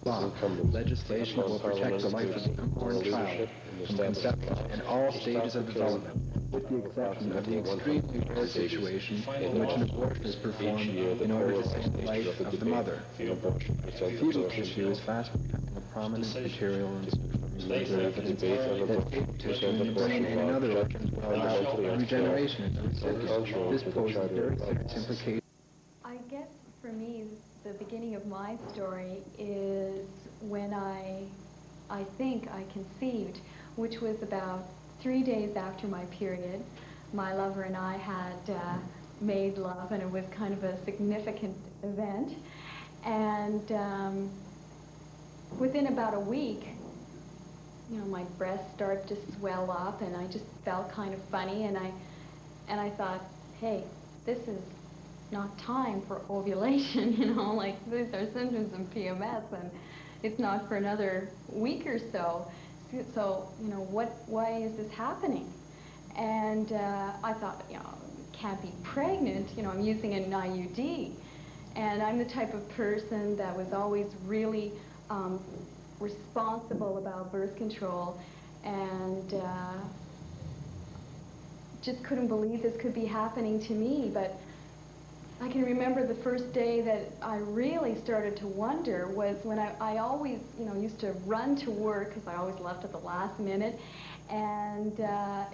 law, legislation will protect the life of the unborn child from conception in all stages of development, with the exception of the extremely rare situation in which an abortion is performed in order to save the life of the mother. Fetal tissue is fast becoming a prominent material in further evidence that fetal tissue in the brain and in other organs will allow regeneration in the recipient. This poses very serious implications. I guess for me, the beginning of my story is when I think I conceived, which was about 3 days after my period. My lover and I had made love, and it was kind of a significant event. And within about a week, you know, my breasts started to swell up, and I just felt kind of funny, and I thought, hey, this is not time for ovulation, you know, like these are symptoms of PMS, and it's not for another week or so. So, you know, why is this happening? And I thought, you know, can't be pregnant, you know, I'm using an IUD. And I'm the type of person that was always really responsible about birth control, and just couldn't believe this could be happening to me. But I can remember the first day that I really started to wonder was when I always, you know, used to run to work because I always left at the last minute, and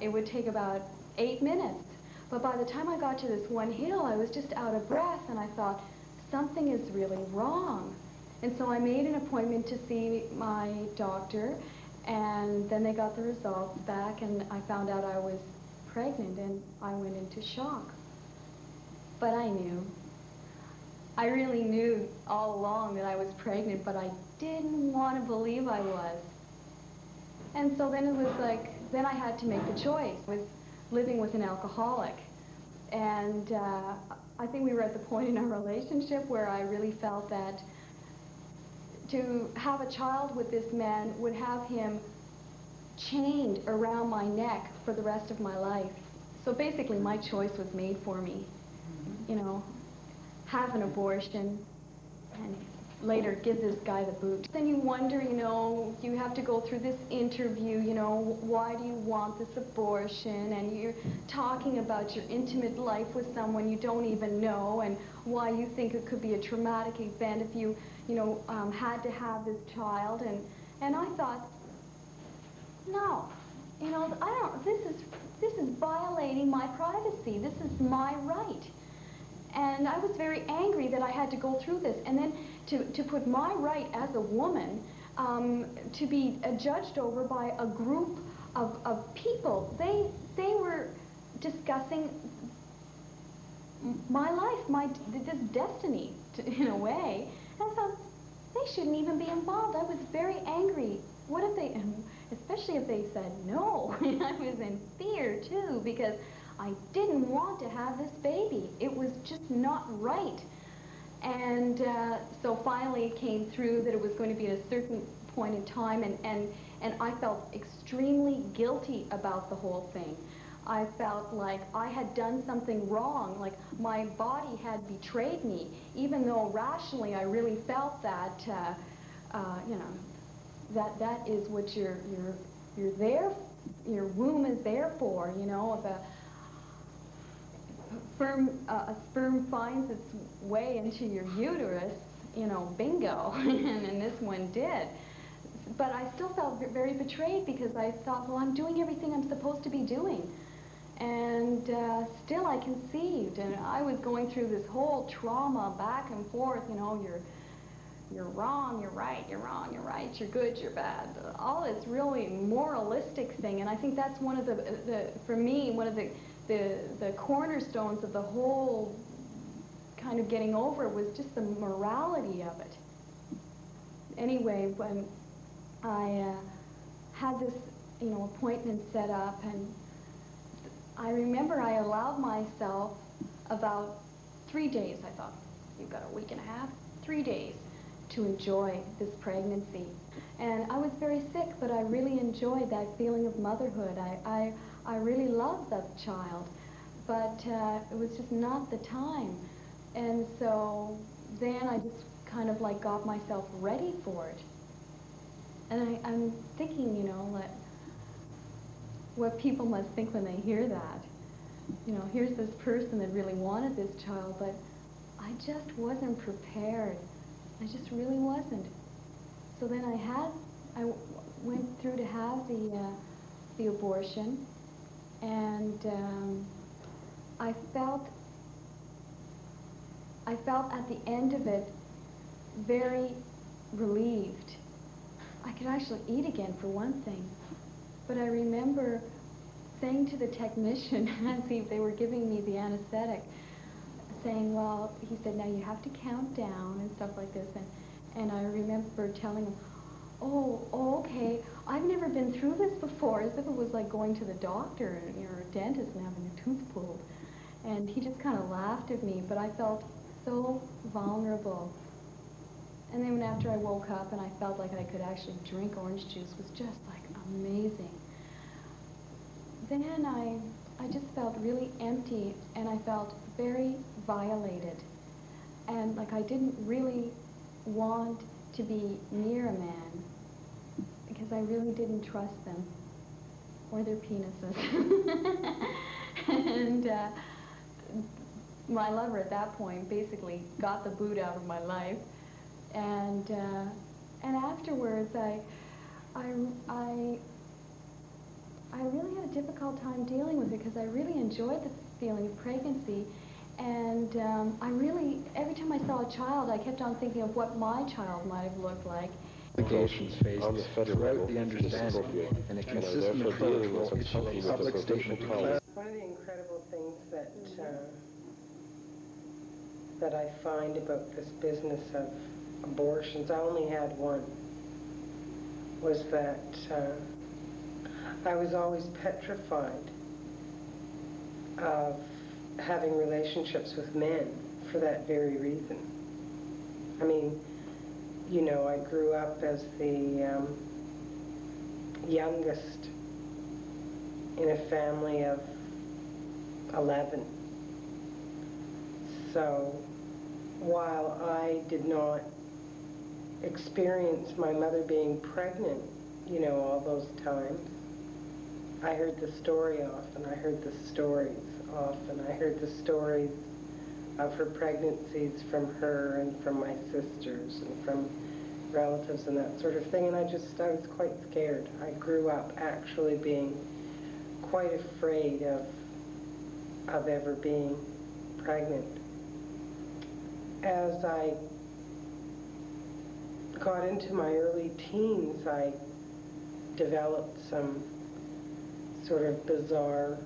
it would take about 8 minutes. But by the time I got to this one hill, I was just out of breath, and I thought, something is really wrong. And so I made an appointment to see my doctor, and then they got the results back, and I found out I was pregnant, and I went into shock. But I knew. I really knew all along that I was pregnant, but I didn't want to believe I was. And so then it was like, then I had to make the choice. I was living with an alcoholic. And I think we were at the point in our relationship where I really felt that to have a child with this man would have him chained around my neck for the rest of my life. So basically my choice was made for me. You know, have an abortion and later give this guy the boot. Then you wonder, you know, you have to go through this interview, you know, why do you want this abortion? And you're talking about your intimate life with someone you don't even know, and why you think it could be a traumatic event if you, had to have this child. And I thought, no, you know, this is violating my privacy. This is my right. And I was very angry that I had to go through this. And then to put my right as a woman to be judged over by a group of people. They were discussing my life, this destiny, in a way. And I thought, they shouldn't even be involved. I was very angry. What if they, especially if they said no. I was in fear, too, because I didn't want to have this baby. It was just not right. And so finally it came through that it was going to be at a certain point in time, and I felt extremely guilty about the whole thing. I felt like I had done something wrong, like my body had betrayed me, even though rationally I really felt that, that is what you're there, your womb is there for, you know, if a sperm finds its way into your uterus, you know, bingo, and this one did. But I still felt very betrayed because I thought, well, I'm doing everything I'm supposed to be doing. And still I conceived, and I was going through this whole trauma back and forth, you know, you're wrong, you're right, you're wrong, you're right, you're good, you're bad. All this really moralistic thing, and I think that's one of for me, one of the cornerstones of the whole kind of getting over was just the morality of it. Anyway, when I had this, you know, appointment set up, and I remember I allowed myself about 3 days. I thought, you've got a week and a half, 3 days to enjoy this pregnancy. And I was very sick, but I really enjoyed that feeling of motherhood. I really loved that child, but it was just not the time. And so then I just kind of like got myself ready for it. And I'm thinking, like, what people must think when they hear that. Here's this person that really wanted this child, but I just wasn't prepared. I just really wasn't. So then I went through to have the abortion, and I felt at the end of it very relieved. I could actually eat again, for one thing. But I remember saying to the technician, as they were giving me the anesthetic, saying, well, he said, now you have to count down and stuff like this. And I remember telling him, oh, okay, I've never been through this before, as if it was like going to the doctor or a dentist and having a tooth pulled. And he just kind of laughed at me, but I felt so vulnerable. And then after I woke up and I felt like I could actually drink orange juice, was just like amazing. Then I just felt really empty, and I felt very violated. And like I didn't really want to be near a man, because I really didn't trust them or their penises. And my lover at that point basically got the boot out of my life. And afterwards, I really had a difficult time dealing with it, because I really enjoyed the feeling of pregnancy. And I really, every time I saw a child, I kept on thinking of what my child might have looked like. Implications faced throughout the understanding and a consistent approach will issue a public statement to clarify. One of the incredible things that I find about this business of abortions, I only had one, was that I was always petrified of having relationships with men for that very reason. I mean, I grew up as the youngest in a family of 11. So while I did not experience my mother being pregnant, all those times, I heard the story often. I heard the stories often. I heard the stories of her pregnancies from her and from my sisters and from relatives and that sort of thing, and I was quite scared. I grew up actually being quite afraid of ever being pregnant. As I got into my early teens, I developed some sort of bizarre,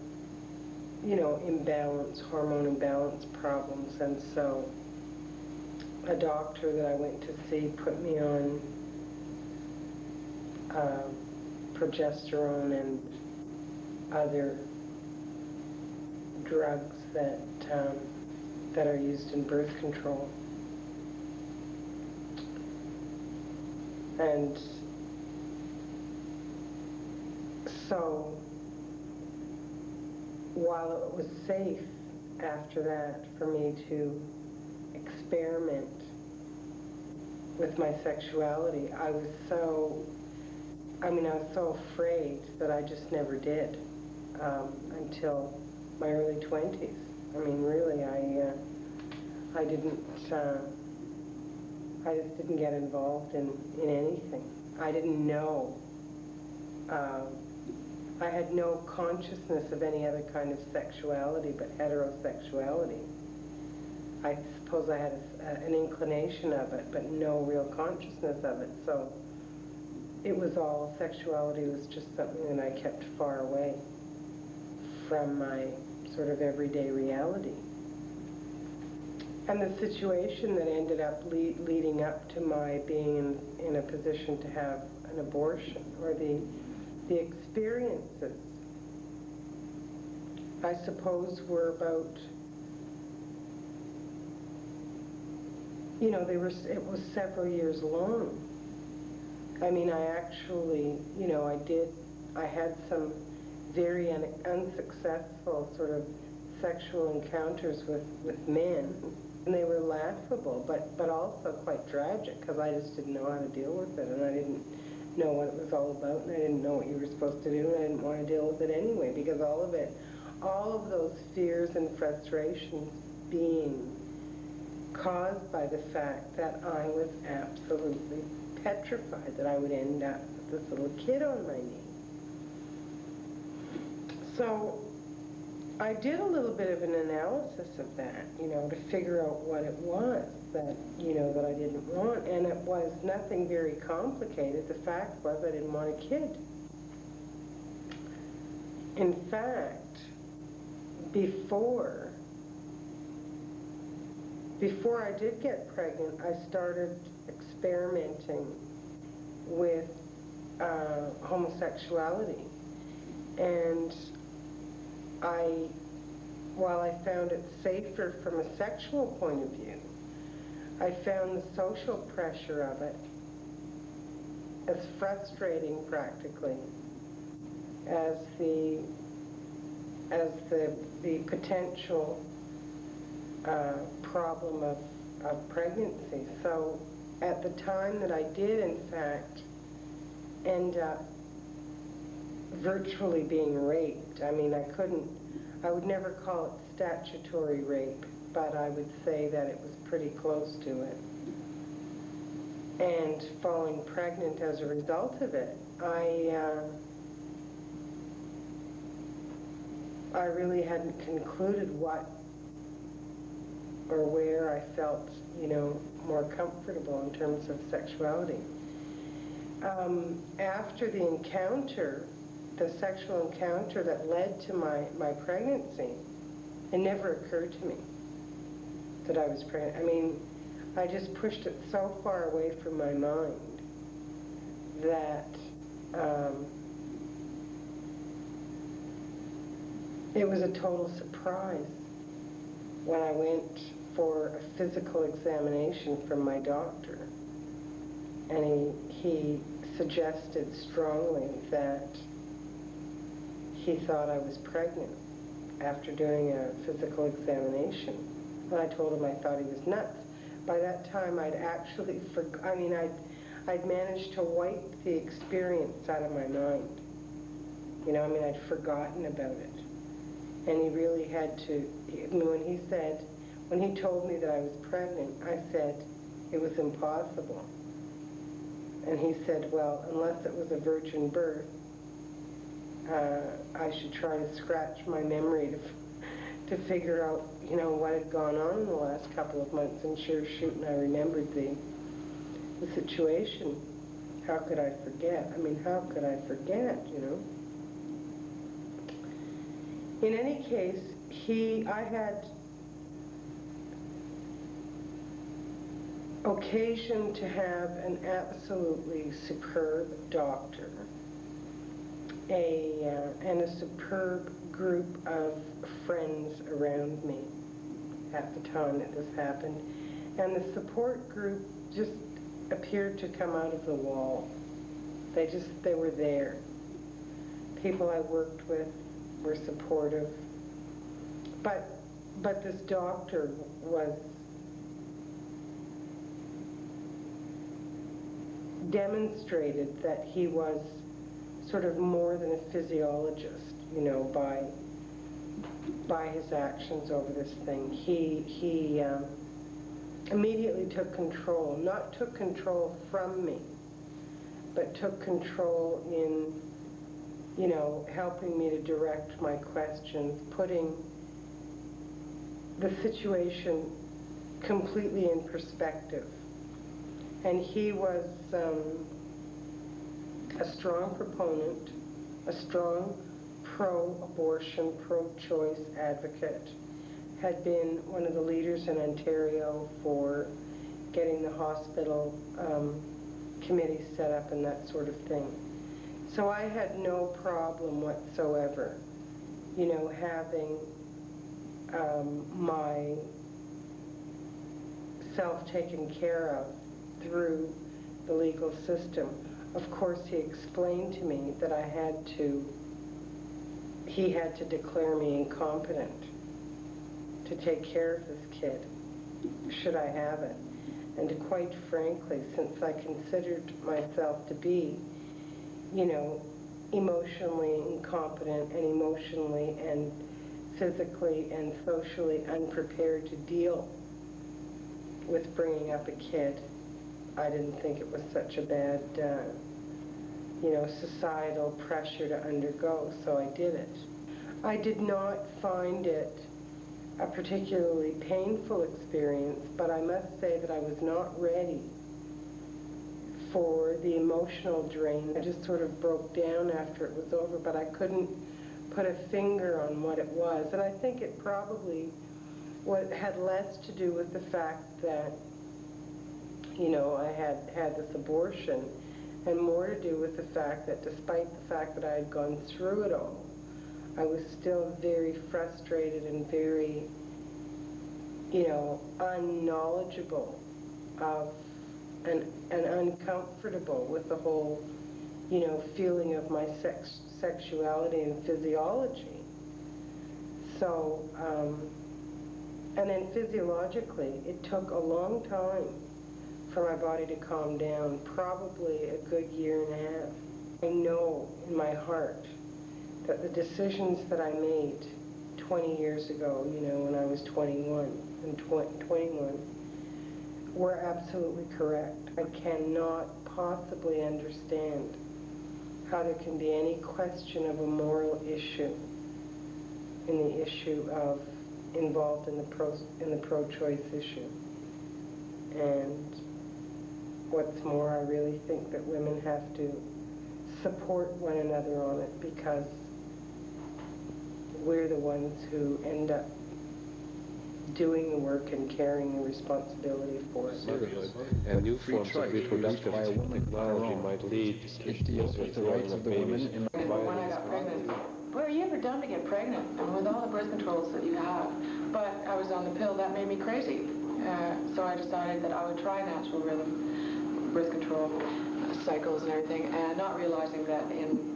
hormone imbalance problems, and so a doctor that I went to see put me on progesterone and other drugs that are used in birth control. And so while it was safe after that for me to experiment with my sexuality, I was so afraid that I just never did until my early 20s. I mean, really, I just didn't get involved in anything. I didn't know. I had no consciousness of any other kind of sexuality but heterosexuality. I suppose I had an inclination of it, but no real consciousness of it. So it was all, sexuality was just something that I kept far away from my sort of everyday reality. And the situation that ended up leading up to my being in a position to have an abortion, or the experiences, I suppose, were about, it was several years long. I mean, I actually, I had some very unsuccessful sort of sexual encounters with men, And they were laughable, but also quite tragic, because I just didn't know how to deal with it, and I didn't know what it was all about, and I didn't know what you were supposed to do, and I didn't want to deal with it anyway, because all of those fears and frustrations being caused by the fact that I was absolutely petrified that I would end up with this little kid on my knee. So I did a little bit of an analysis of that, to figure out what it was that, that I didn't want, and it was nothing very complicated. The fact was I didn't want a kid. In fact, before I did get pregnant, I started experimenting with homosexuality. And while I found it safer from a sexual point of view, I found the social pressure of it as frustrating practically as the potential problem of pregnancy. So at the time that I did, in fact, end up virtually being raped. I mean, I would never call it statutory rape, but I would say that it was pretty close to it. And falling pregnant as a result of it, I really hadn't concluded what or where I felt, more comfortable in terms of sexuality. After the encounter, the sexual encounter that led to my pregnancy, it never occurred to me that I was pregnant. I mean, I just pushed it so far away from my mind that it was a total surprise when I went for a physical examination from my doctor. And he suggested strongly that he thought I was pregnant after doing a physical examination. And I told him I thought he was nuts. By that time, I'd actually, I'd managed to wipe the experience out of my mind. I'd forgotten about it. And he really had to, when he told me that I was pregnant, I said it was impossible. And he said, well, unless it was a virgin birth, I should try to scratch my memory to figure out, what had gone on in the last couple of months. And sure shooting, I remembered the situation. How could I forget? How could I forget, In any case, I had occasion to have an absolutely superb doctor, and a superb group of friends around me at the time that this happened. And the support group just appeared to come out of the wall. They were there. People I worked with were supportive. But this doctor was demonstrated that he was sort of more than a physiologist, by his actions over this thing. He immediately took control, not took control from me, but took control in, helping me to direct my questions, putting the situation completely in perspective. And he was a strong proponent, a strong pro-abortion, pro-choice advocate, had been one of the leaders in Ontario for getting the hospital committee set up and that sort of thing. So I had no problem whatsoever, having my self taken care of through the legal system. Of course, he explained to me that he had to declare me incompetent to take care of this kid. should I have it? And quite frankly, since I considered myself to be, you know, emotionally incompetent and emotionally and physically and socially unprepared to deal with bringing up a kid, I didn't think it was such a bad, societal pressure to undergo, so I did it. I did not find it a particularly painful experience, but I must say that I was not ready for the emotional drain. I just sort of broke down after it was over, but I couldn't put a finger on what it was. And I think it probably had less to do with the fact that, I had this abortion, and more to do with the fact that despite the fact that I had gone through it all, I was still very frustrated and very, unknowledgeable of and uncomfortable with the whole, feeling of my sexuality and physiology. So, and then physiologically, it took a long time for my body to calm down, probably a good year and a half. I know in my heart that the decisions that I made 20 years ago, when I was 21 and 21, were absolutely correct. I cannot possibly understand how there can be any question of a moral issue in the issue of involved in the pro-choice issue. And what's more, I really think that women have to support one another on it, because we're the ones who end up doing the work and carrying the responsibility for it. Motherhood and new forms of reproductive technology might lead to It deals with the rights of the women in When I got pregnant, what are you ever done to get pregnant? And with all the birth controls that you have. But I was on the pill, that made me crazy. So I decided that I would try natural rhythm, birth control, cycles and everything, and not realizing that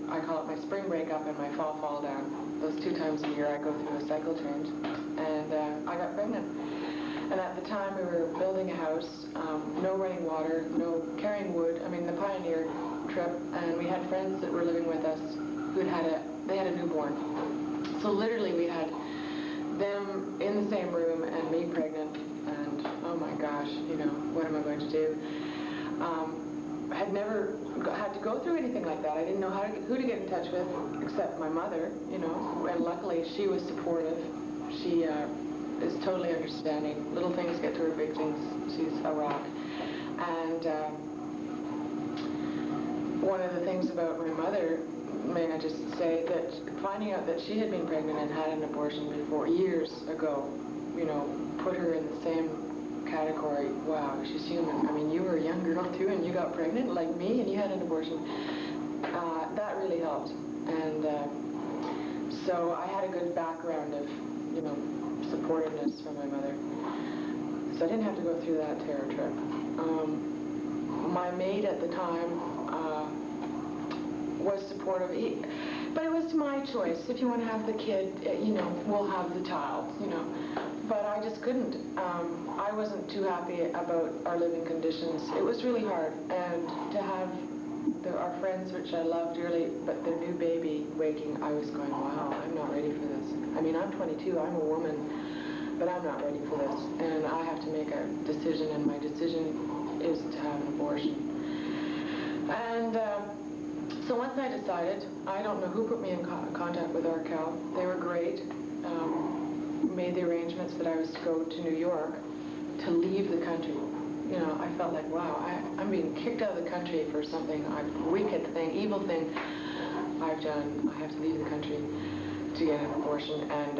I call it my spring breakup and my fall down. Those 2 times a year I go through a cycle change. And I got pregnant. And at the time we were building a house, no running water, no carrying wood. I mean, the pioneer trip, and we had friends that were living with us they had a newborn. So literally we had them in the same room and me pregnant, and oh my gosh, what am I going to do? I had never had to go through anything like that. I didn't know who to get in touch with except my mother, and luckily she was supportive. She is totally understanding. Little things get to her big things. She's a rock. And one of the things about my mother, may I just say, that finding out that she had been pregnant and had an abortion before, years ago, put her in the same category. Wow, she's human. I mean, you were a young girl too, and you got pregnant like me, and you had an abortion. That really helped. And so I had a good background of, supportiveness from my mother. So I didn't have to go through that terror trip. My maid at the time was supportive, but it was my choice. If you want to have the kid, we'll have the child, But I just couldn't. I wasn't too happy about our living conditions. It was really hard, and to have our friends, which I love dearly, but their new baby waking, I was going, wow, I'm not ready for this. I mean, I'm 22, I'm a woman, but I'm not ready for this, and I have to make a decision, and my decision is to have an abortion. And so once I decided, I don't know who put me in contact with Arcal. They were great. Made the arrangements that I was to go to New York to leave the country. I felt like, wow, I'm being kicked out of the country for something, wicked thing, evil thing I've done. I have to leave the country to get an abortion, and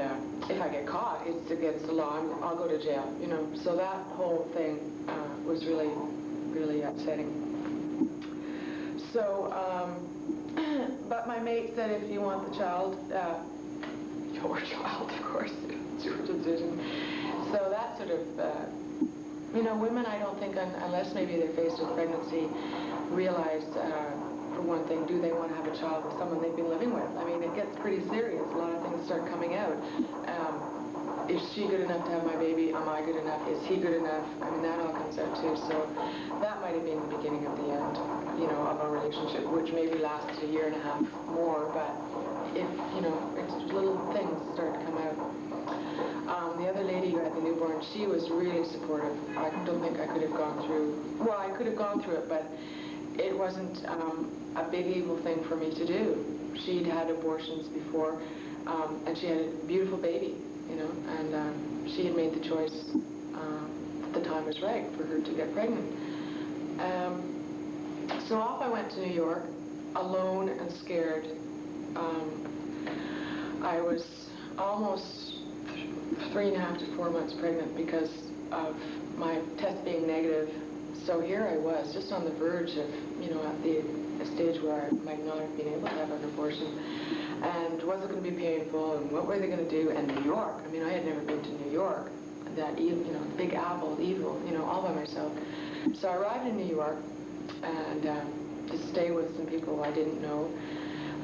if I get caught, it's against the law. I'll go to jail, So that whole thing was really, really upsetting. So, but my mate said, if you want the child, your child, of course, it's your decision. So that sort of, women, I don't think, unless maybe they're faced with pregnancy, realize, for one thing, do they want to have a child with someone they've been living with? I mean, it gets pretty serious. A lot of things start coming out. is she good enough to have my baby? Am I good enough? Is he good enough? I mean, that all comes out too. So that might have been the beginning of the end, you know, of our relationship, which maybe lasted a year and a half more, but if, you know, it's little things start to come out. The other lady who had the newborn, she was really supportive. I don't think I could have gone through, well, I could have gone through it, but it wasn't a big evil thing for me to do. She'd had abortions before, and she had a beautiful baby, you know, and she had made the choice that the time was right for her to get pregnant. So off I went to New York, alone and scared. I was almost 3.5 to 4 months pregnant because of my test being negative. So here I was, just on the verge of, you know, at the stage where I might not have been able to have an abortion. And was it going to be painful, and what were they going to do? And New York, I mean, I had never been to New York, that, you know, Big Apple, evil, you know, all by myself. So I arrived in New York, and to stay with some people I didn't know,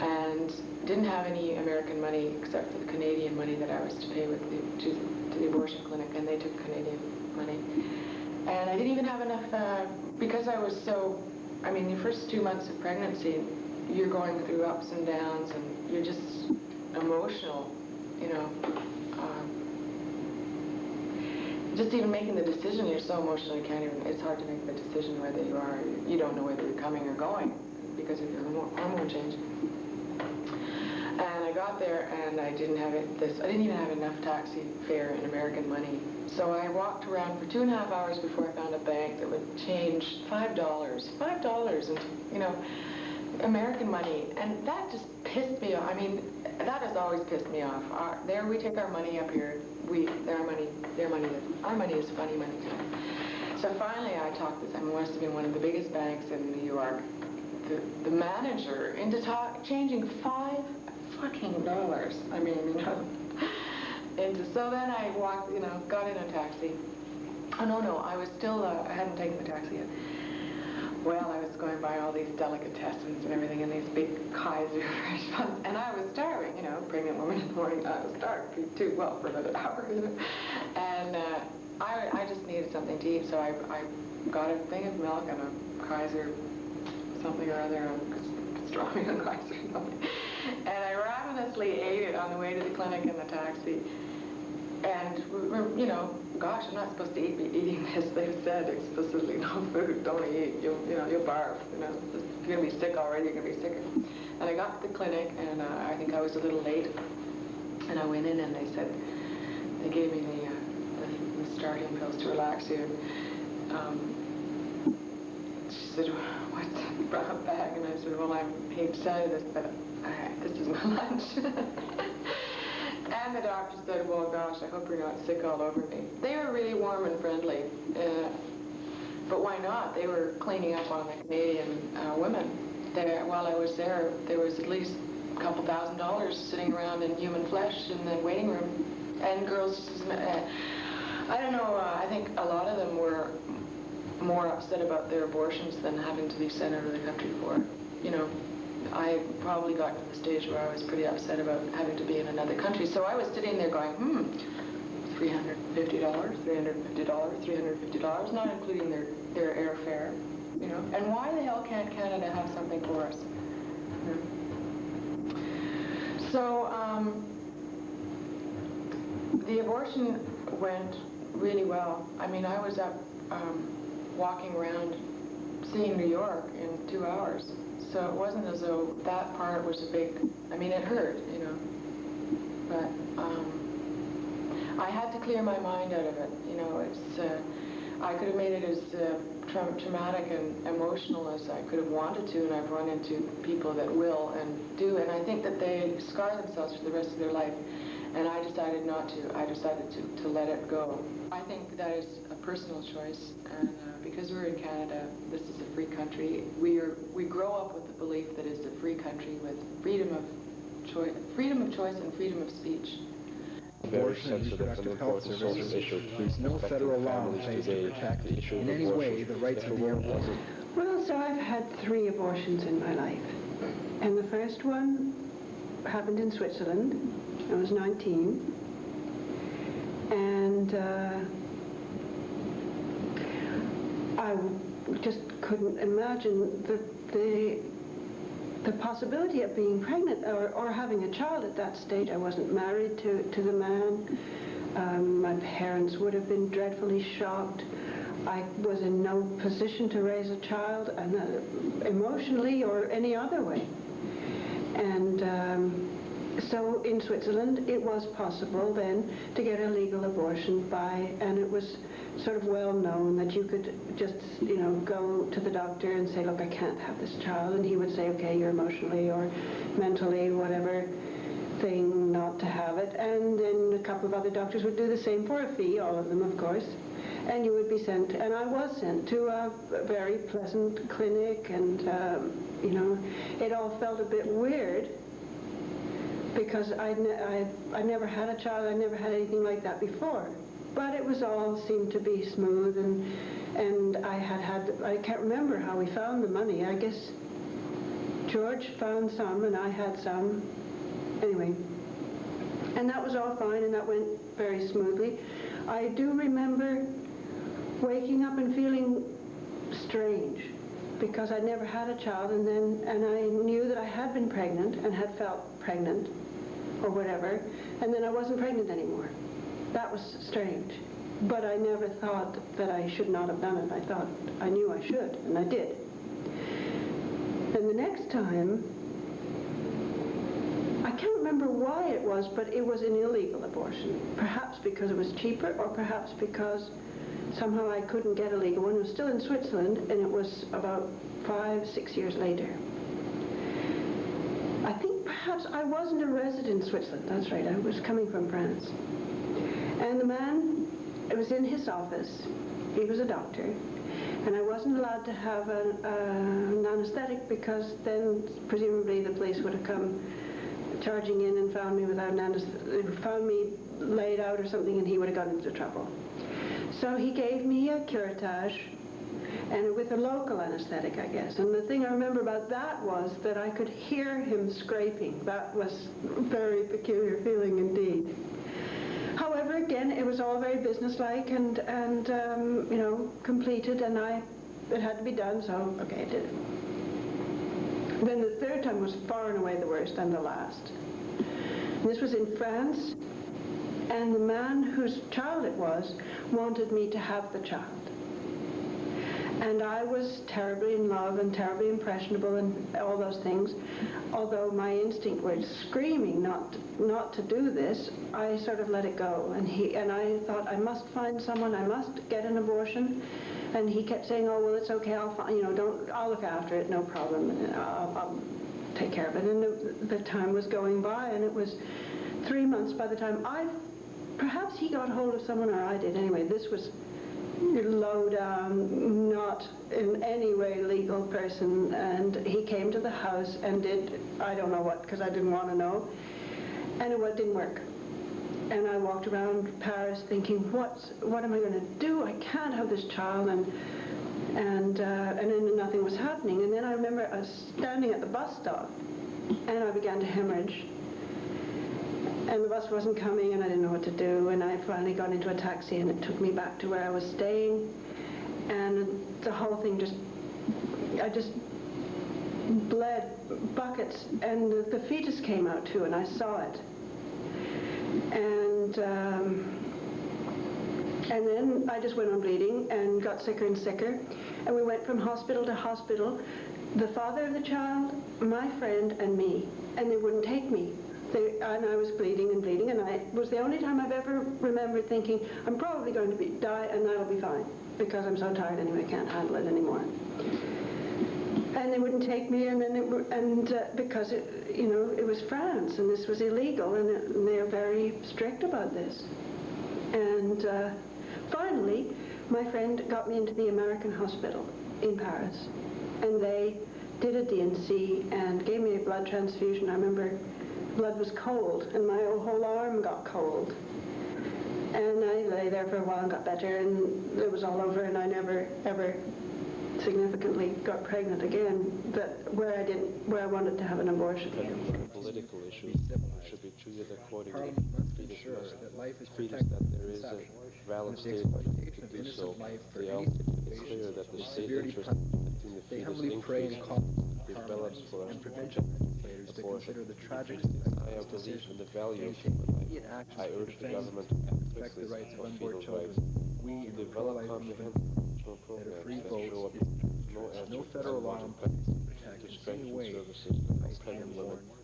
and didn't have any American money except for the Canadian money that I was to pay with to the abortion clinic, and they took Canadian money. And I didn't even have enough, because I was so, I mean, the first 2 months of pregnancy, you're going through ups and downs, and you're just emotional, you know. Just even making the decision, you're so emotional you can't even, it's hard to make the decision whether you don't know whether you're coming or going because of your hormone change. And I got there, and I didn't even have enough taxi fare in American money. So I walked around for 2.5 hours before I found a bank that would change $5, into, you know, American money. And that just pissed me off. I mean, that has always pissed me off. There we take our money up here. Our money is funny money. So finally I talked this, I mean, it must have been one of the biggest banks in New York, the manager into changing $5 fucking dollars. I mean, you know. So then I walked, you know, got in a taxi. Oh, no, I was still, I hadn't taken the taxi yet. Well, I was going by all these delicatessens and everything, and these big Kaiser restaurants, and I was starving, you know, pregnant woman in the morning, I was starving too, well, for about an hour, you know. And I just needed something to eat, so I got a thing of milk and a Kaiser something or other, pastrami and Kaiser something. And I ravenously ate it on the way to the clinic in the taxi. And, you know, gosh, I'm not supposed to be eating this. They've said explicitly, no food, don't eat. You'll barf, you know. If you're going to be sick already, you're going to be sicker. And I got to the clinic, and I think I was a little late. And I went in, and they gave me the starting pills to relax you. She said, what's in the brown bag? And I said, well, I hate to tell you this, but this is my lunch. And the doctor said, well, gosh, I hope you're not sick all over me. They were really warm and friendly, but why not? They were cleaning up on the Canadian women. While I was there was at least a couple $1,000 sitting around in human flesh in the waiting room. And girls, I don't know, I think a lot of them were more upset about their abortions than having to be sent out of the country for it. You know, I probably got to the stage where I was pretty upset about having to be in another country. So I was sitting there going, $350, $350, not including their airfare, you know. And why the hell can't Canada have something for us? You know? So the abortion went really well. I mean, I was up walking around seeing New York in 2 hours. So it wasn't as though that part was a big, I mean, it hurt, you know, but I had to clear my mind out of it, you know. I could have made it as traumatic and emotional as I could have wanted to, and I've run into people that will and do, and I think that they scar themselves for the rest of their life, and I decided not to. I decided to let it go. I think that is a personal choice, and because we're in Canada, this is a free country. We grow up with the belief that it's a free country with freedom of choice and freedom of speech. Abortion and reproductive health services. There's no federal law in place to protect in any way the rights of the unborn. Well, so I've had 3 abortions in my life. And the first one happened in Switzerland. I was 19. And I just couldn't imagine the possibility of being pregnant or having a child at that stage. I wasn't married to the man. My parents would have been dreadfully shocked. I was in no position to raise a child, emotionally or any other way. And so in Switzerland, it was possible then to get a legal abortion and it was sort of well known that you could just, go to the doctor and say, look, I can't have this child. And he would say, okay, you're emotionally or mentally, whatever thing, not to have it. And then a couple of other doctors would do the same for a fee, all of them, of course. And you would be sent, and I was sent to a very pleasant clinic, and, it all felt a bit weird because I never had a child, I never had anything like that before. But it was all seemed to be smooth, and I can't remember how we found the money. I guess George found some, and I had some. Anyway, and that was all fine, and that went very smoothly. I do remember waking up and feeling strange because I'd never had a child, and I knew that I had been pregnant and had felt pregnant or whatever, and then I wasn't pregnant anymore. That was strange. But I never thought that I should not have done it. I knew I should, and I did. And the next time, I can't remember why it was, but it was an illegal abortion. Perhaps because it was cheaper, or perhaps because somehow I couldn't get a legal one. It was still in Switzerland, and it was about 5-6 years later. I think perhaps I wasn't a resident in Switzerland. That's right, I was coming from France. And the man, it was in his office. He was a doctor. And I wasn't allowed to have an anesthetic because then presumably the police would have come charging in and found me without an anesthetic, found me laid out or something, and he would have gotten into trouble. So he gave me a curettage, and with a local anesthetic, I guess. And the thing I remember about that was that I could hear him scraping. That was a very peculiar feeling indeed. However, again, it was all very businesslike and completed, and it had to be done, so okay, I did it. Then the third time was far and away the worst, and the last. This was in France, and the man whose child it was wanted me to have the child. And I was terribly in love and terribly impressionable and all those things. Although my instinct was screaming not to do this, I sort of let it go. And I thought, I must find someone, I must get an abortion. And he kept saying, oh, well, it's okay, I'll look after it, no problem. I'll take care of it. And the time was going by, and it was 3 months by the time perhaps he got hold of someone, or I did. Anyway, this was low down, not in any way legal person, and he came to the house and did, I don't know what, because I didn't want to know, and it didn't work. And I walked around Paris thinking, what am I going to do? I can't have this child, and then nothing was happening. And then I remember I was standing at the bus stop, and I began to hemorrhage. And the bus wasn't coming, and I didn't know what to do, and I finally got into a taxi, and it took me back to where I was staying, and the whole thing I just bled buckets, and the fetus came out too, and I saw it. And then I just went on bleeding and got sicker and sicker, and we went from hospital to hospital, the father of the child, my friend, and me, and they wouldn't take me. And I was bleeding, and it was the only time I've ever remembered thinking, I'm probably going to die, and that'll be fine, because I'm so tired anyway, I can't handle it anymore. And they wouldn't take me, and then because it was France, and this was illegal, and they're very strict about this. And finally, my friend got me into the American hospital in Paris, and they did a D&C and gave me a blood transfusion. I remember blood was cold, and my whole arm got cold. And I lay there for a while and got better, and it was all over, and I never, ever significantly got pregnant again, where I wanted to have an abortion. Political issues should be treated accordingly. Parliament must ensure that life is protected that there is conception. valid With the statement exploitation to of do innocent so. life for They any also make it situation clear that the is state severely interest punished. in the They fetus humbly pray and increased, call develops for and us provincial legislators to abortion. consider the tragic I have belief in the value and of take human life. immediate action I to urge the defend government to and act protect the quickly rights of on unborn fetal children. rights, We to in the develop pro-life movement comprehensive that a free programs that vote show up is no answer no to federal law unwanted in pregnancy, place to protect to in any strengthen way services the for rights of the pregnant women, unborn.